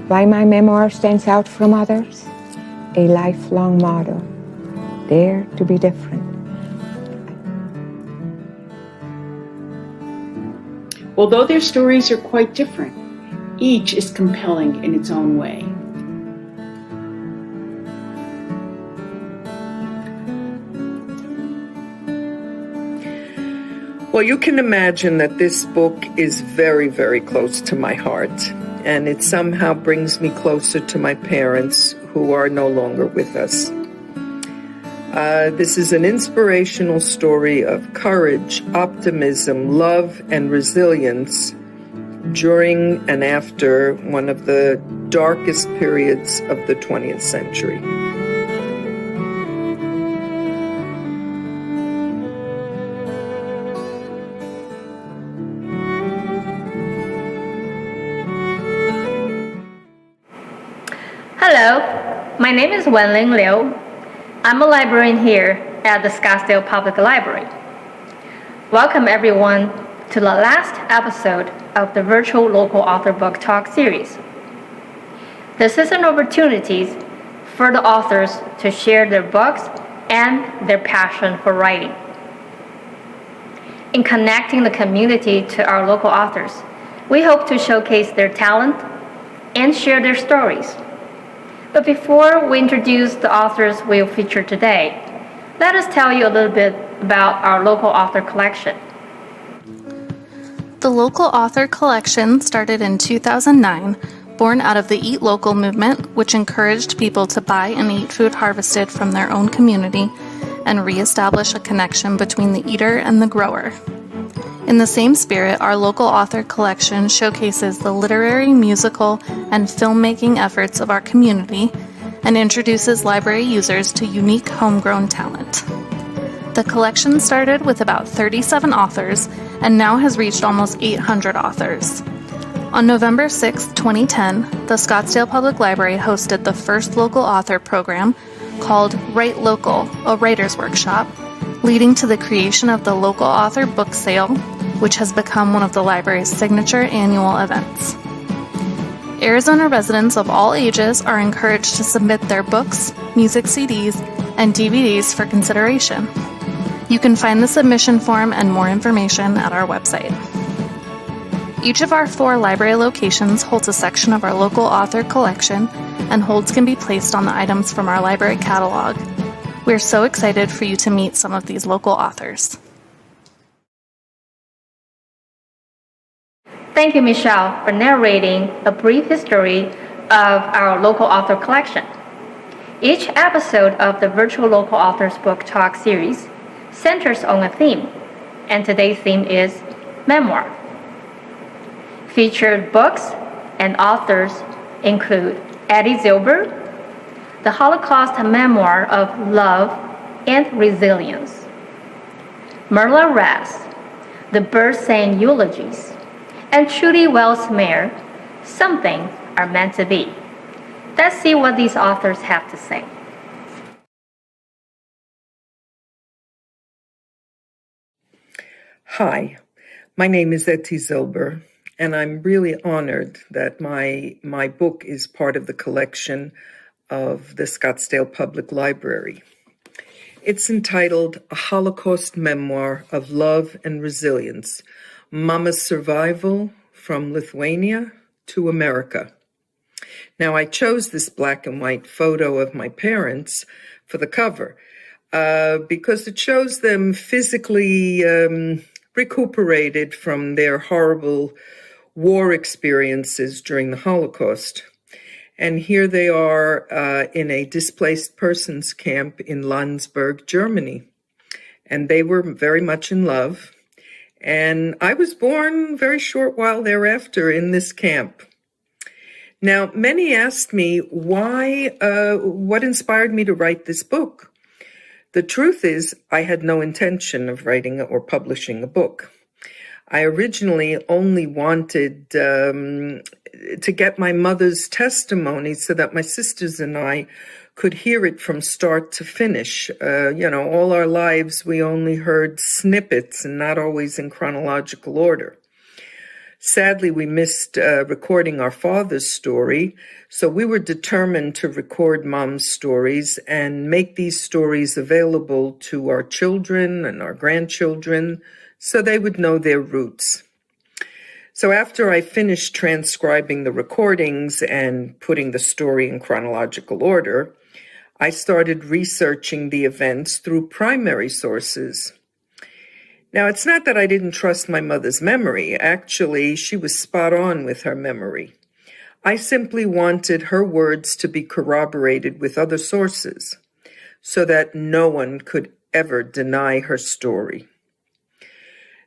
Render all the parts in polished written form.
Why my memoir stands out from others? A lifelong motto: dare to be different. Although their stories are quite different, each is compelling in its own way. Well, you can imagine that this book is very, very close to my heart, and it somehow brings me closer to my parents who are no longer with us. This is an inspirational story of courage, optimism, love, and resilience during and after one of the darkest periods of the 20th century. Hello, my name is Wenling Liu. I'm a librarian here at the Scottsdale Public Library. Welcome everyone to the last episode of the virtual local author book talk series. This is an opportunity for the authors to share their books and their passion for writing. In connecting the community to our local authors, we hope to showcase their talent and share their stories. But before we introduce the authors we'll feature today, let us tell you a little bit about our local author collection. The local author collection started in 2009, born out of the Eat Local movement, which encouraged people to buy and eat food harvested from their own community and reestablish a connection between the eater and the grower. In the same spirit, our local author collection showcases the literary, musical, and filmmaking efforts of our community and introduces library users to unique homegrown talent. The collection started with about 37 authors and now has reached almost 800 authors. On November 6, 2010, the Scottsdale Public Library hosted the first local author program called Write Local, a writer's workshop, leading to the creation of the local author book sale, which has become one of the library's signature annual events. Arizona residents of all ages are encouraged to submit their books, music CDs, and DVDs for consideration. You can find the submission form and more information at our website. Each of our 4 library locations holds a section of our local author collection, and holds can be placed on the items from our library catalog. We're so excited for you to meet some of these local authors. Thank you, Michelle, for narrating a brief history of our local author collection. Each episode of the virtual local authors book talk series centers on a theme, and today's theme is memoir. Featured books and authors include Ettie Zilber, the Holocaust memoir of love and resilience; Mirla Raz, the birds saying eulogies; and Trudy Wells-Meyer, Something Are Meant to Be. Let's see what these authors have to say. Hi, my name is Ettie Zilber, and I'm really honored that my book is part of the collection of the Scottsdale Public Library. It's entitled A Holocaust Memoir of Love and Resilience, Mama's Survival from Lithuania to America. Now, I chose this black and white photo of my parents for the cover because it shows them physically recuperated from their horrible war experiences during the Holocaust. And here they are in a displaced persons camp in Landsberg, Germany. And they were very much in love. And I was born very short while thereafter in this camp. Now, many asked me what inspired me to write this book. The truth is, I had no intention of writing or publishing a book. I originally only wanted to get my mother's testimony so that my sisters and I could hear it from start to finish. All our lives we only heard snippets and not always in chronological order. Sadly, we missed recording our father's story, so we were determined to record Mom's stories and make these stories available to our children and our grandchildren so they would know their roots. So after I finished transcribing the recordings and putting the story in chronological order, I started researching the events through primary sources. Now, it's not that I didn't trust my mother's memory. Actually, she was spot on with her memory. I simply wanted her words to be corroborated with other sources so that no one could ever deny her story.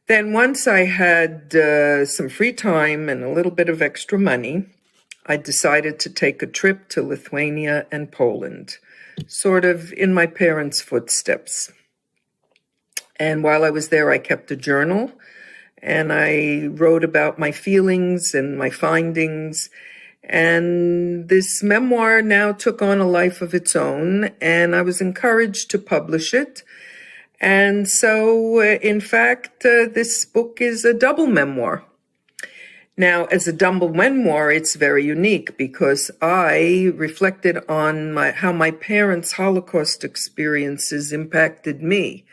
Then once I had some free time and a little bit of extra money, I decided to take a trip to Lithuania and Poland, sort of in my parents' footsteps. And while I was there, I kept a journal and I wrote about my feelings and my findings. And this memoir now took on a life of its own, and I was encouraged to publish it. And so, in fact, this book is a double memoir. Now, as a double memoir, it's very unique because I reflected on how my parents' Holocaust experiences impacted me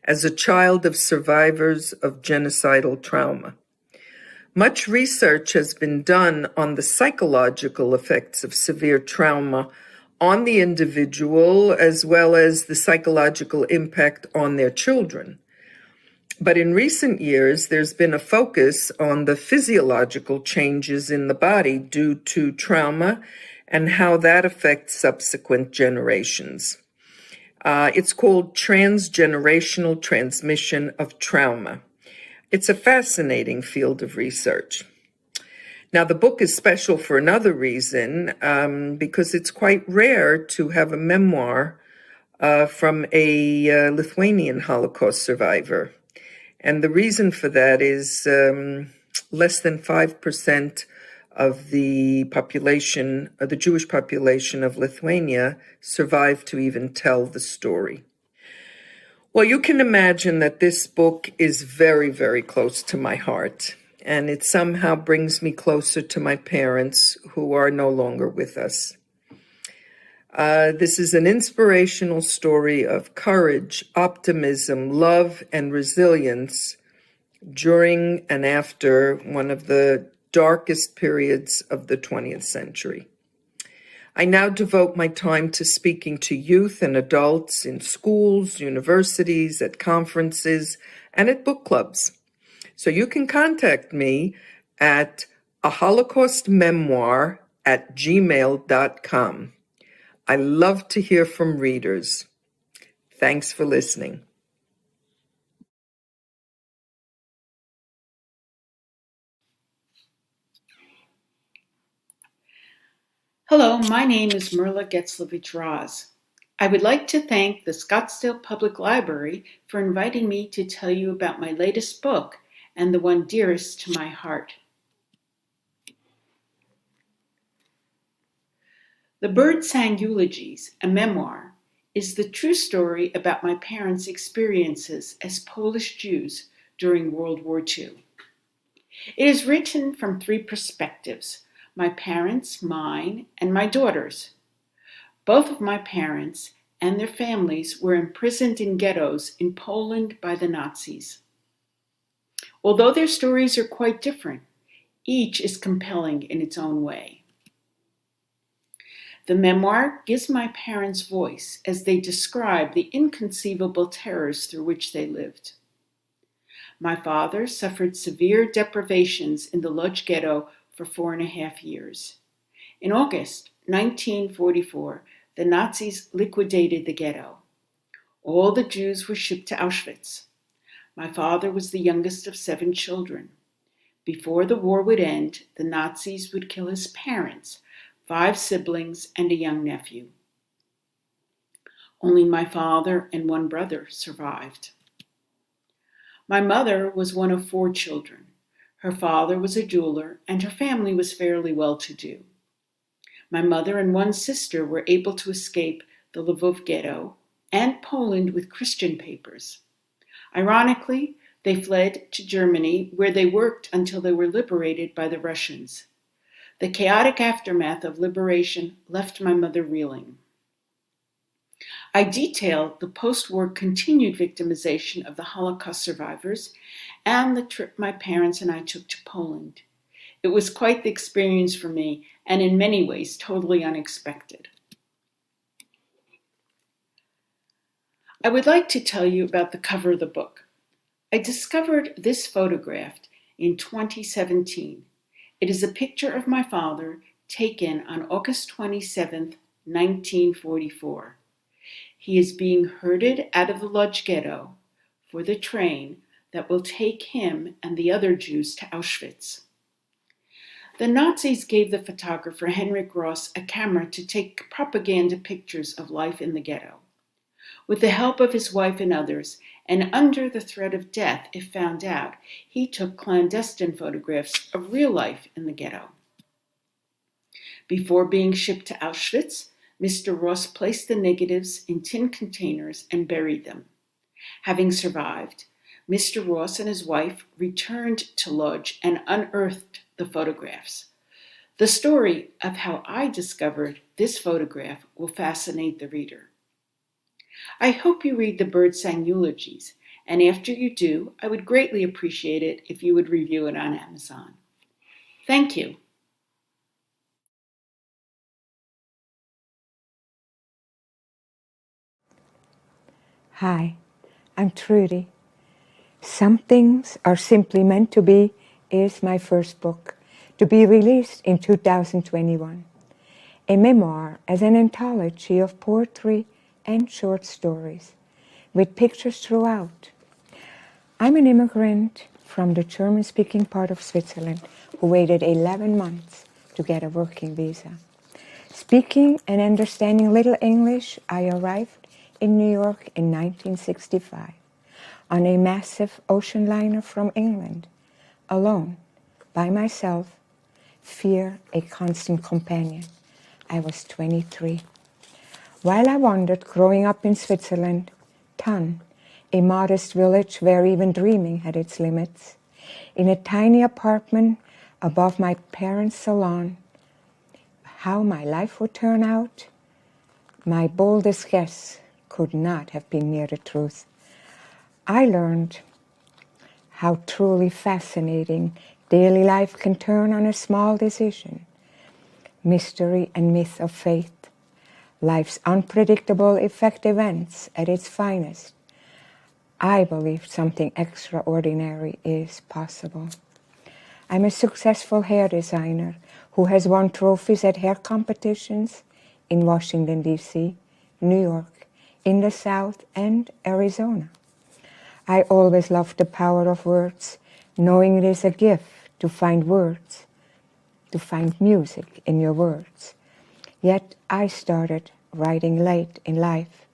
as a child of survivors of genocidal trauma. Much research has been done on the psychological effects of severe trauma on the individual, as well as the psychological impact on their children. But in recent years, there's been a focus on the physiological changes in the body due to trauma and how that affects subsequent generations. It's called transgenerational transmission of trauma. It's a fascinating field of research. Now, the book is special for another reason, because it's quite rare to have a memoir from a Lithuanian Holocaust survivor. And the reason for that is less than 5% of the population, the Jewish population of Lithuania, survived to even tell the story. Well, you can imagine that this book is very, very close to my heart, and it somehow brings me closer to my parents who are no longer with us. This is an inspirational story of courage, optimism, love, and resilience during and after one of the darkest periods of the 20th century. I now devote my time to speaking to youth and adults in schools, universities, at conferences, and at book clubs. So you can contact me at aholocaustmemoir@gmail.com. I love to hear from readers. Thanks for listening. Hello, my name is Mirla Getzlavitraz. I would like to thank the Scottsdale Public Library for inviting me to tell you about my latest book and the one dearest to my heart. The Bird Sang Eulogies, a memoir, is the true story about my parents' experiences as Polish Jews during World War II. It is written from three perspectives: my parents, mine, and my daughter's. Both of my parents and their families were imprisoned in ghettos in Poland by the Nazis. Although their stories are quite different, each is compelling in its own way. The memoir gives my parents voice as they describe the inconceivable terrors through which they lived. My father suffered severe deprivations in the Lodz ghetto for 4.5 years. In August 1944, the Nazis liquidated the ghetto. All the Jews were shipped to Auschwitz. My father was the youngest of 7 children. Before the war would end, the Nazis would kill his parents, 5 siblings, and a young nephew. Only my father and 1 brother survived. My mother was one of 4 children. Her father was a jeweler, and her family was fairly well-to-do. My mother and 1 sister were able to escape the Lvov ghetto and Poland with Christian papers. Ironically, They fled to Germany, where they worked until they were liberated by the Russians. The chaotic aftermath of liberation left my mother reeling. I detail the post-war continued victimization of the Holocaust survivors and the trip my parents and I took to Poland. It was quite the experience for me, and in many ways totally unexpected. I would like to tell you about the cover of the book. I discovered this photograph in 2017. It is a picture of my father taken on August 27, 1944. He is being herded out of the Lodz ghetto for the train that will take him and the other Jews to Auschwitz. The Nazis gave the photographer Henrik Ross a camera to take propaganda pictures of life in the ghetto. With the help of his wife and others, and under the threat of death if found out, he took clandestine photographs of real life in the ghetto. Before being shipped to Auschwitz, Mr. Ross placed the negatives in tin containers and buried them. Having survived, Mr. Ross and his wife returned to Lodz and unearthed the photographs. The story of how I discovered this photograph will fascinate the reader. I hope you read the Birdsang Eulogies, and after you do, I would greatly appreciate it if you would review it on Amazon. Thank you. Hi, I'm Trudy. Some Things Are Simply Meant to Be is my first book, to be released in 2021. A memoir as an anthology of poetry and short stories, with pictures throughout. I'm an immigrant from the German-speaking part of Switzerland who waited 11 months to get a working visa. Speaking and understanding little English, I arrived in New York in 1965 on a massive ocean liner from England, alone, by myself, fear a constant companion. I was 23. While I wandered growing up in Switzerland, Thann, a modest village where even dreaming had its limits, in a tiny apartment above my parents' salon, how my life would turn out, my boldest guess could not have been near the truth. I learned how truly fascinating daily life can turn on a small decision, mystery and myth of faith, life's unpredictable effect events at its finest. I believe something extraordinary is possible. I'm a successful hair designer who has won trophies at hair competitions in Washington, D.C., New York, in the South, and Arizona. I always loved the power of words, knowing it is a gift to find words, to find music in your words. Yet I started writing late in life.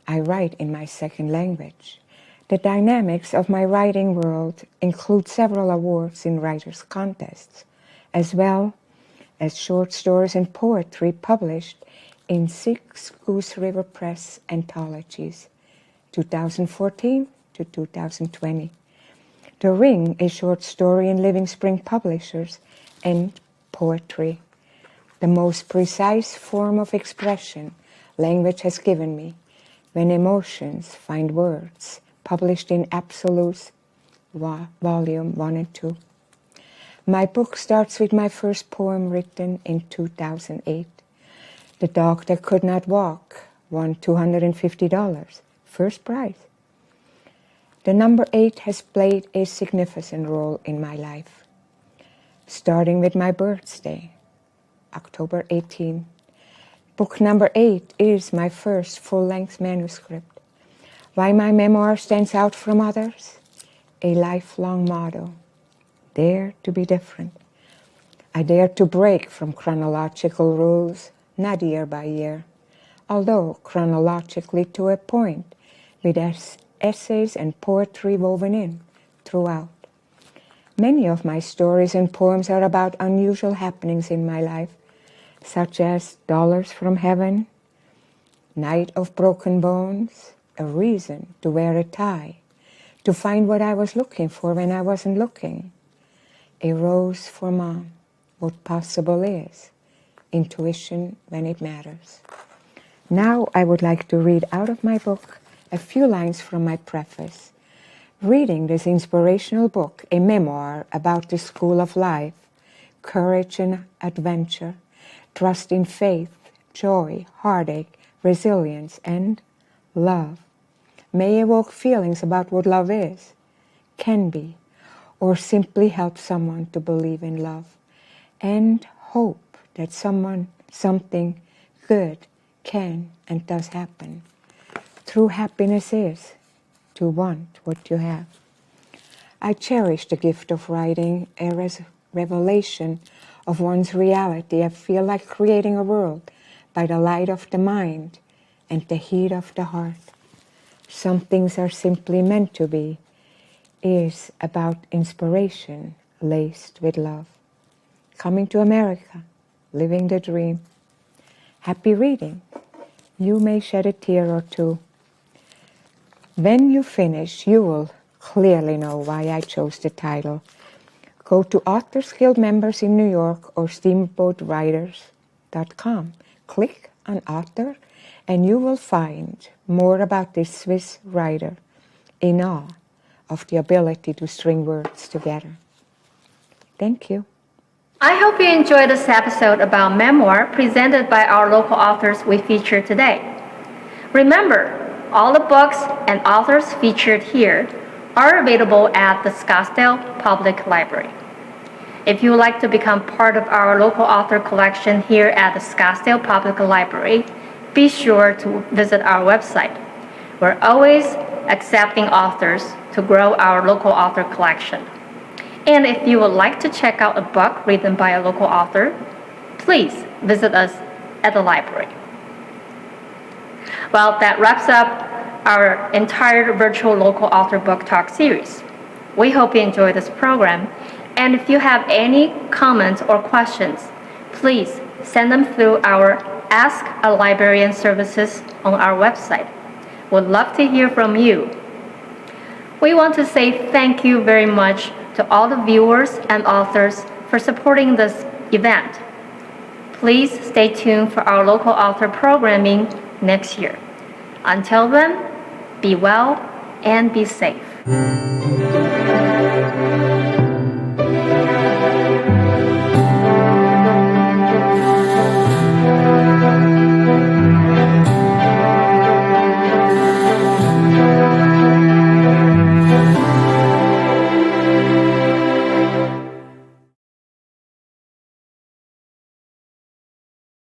I write in my second language. The dynamics of my writing world include several awards in writers' contests, as well as short stories and poetry published in 6 Goose River Press anthologies, 2014 to 2020. The Ring, a short story in Living Spring Publishers, and poetry, the most precise form of expression language has given me, when emotions find words, published in Absolute, Volume 1 and 2. My book starts with my first poem written in 2008. The Dog That Could Not Walk won $250, first prize. The number 8 has played a significant role in my life, starting with my birthday, October 18. Book number 8 is my first full-length manuscript. Why my memoir stands out from others? A lifelong motto: dare to be different. I dare to break from chronological rules, not year by year, although chronologically to a point, with essays and poetry woven in throughout. Many of my stories and poems are about unusual happenings in my life, such as Dollars from Heaven, Night of Broken Bones, A Reason to Wear a Tie, to find what I was looking for when I wasn't looking. A rose for Mom, what possible is, intuition when it matters. Now I would like to read out of my book a few lines from my preface. Reading this inspirational book, a memoir about the school of life, courage and adventure, trust in faith, joy, heartache, resilience, and love, may evoke feelings about what love is, can be, or simply help someone to believe in love, and hope that something good can and does happen. True happiness is to want what you have. I cherish the gift of writing a revelation of one's reality. I feel like creating a world by the light of the mind and the heat of the heart. Some things are simply meant to be is about inspiration laced with love. Coming to America, living the dream. Happy reading. You may shed a tear or two. When you finish, you will clearly know why I chose the title. Go to Authors Guild members in New York or steamboatwriters.com. Click on author and you will find more about this Swiss writer in awe of the ability to string words together. Thank you. I hope you enjoyed this episode about memoir presented by our local authors we featured today. Remember, all the books and authors featured here are available at the Scottsdale Public Library. If you would like to become part of our local author collection here at the Scottsdale Public Library, be sure to visit our website. We're always accepting authors to grow our local author collection. And if you would like to check out a book written by a local author, please visit us at the library. Well, that wraps up our entire virtual local author book talk series. We hope you enjoy this program. And if you have any comments or questions, please send them through our Ask a Librarian services on our website. We'd love to hear from you. We want to say thank you very much to all the viewers and authors for supporting this event. Please stay tuned for our local author programming next year. Until then, be well and be safe.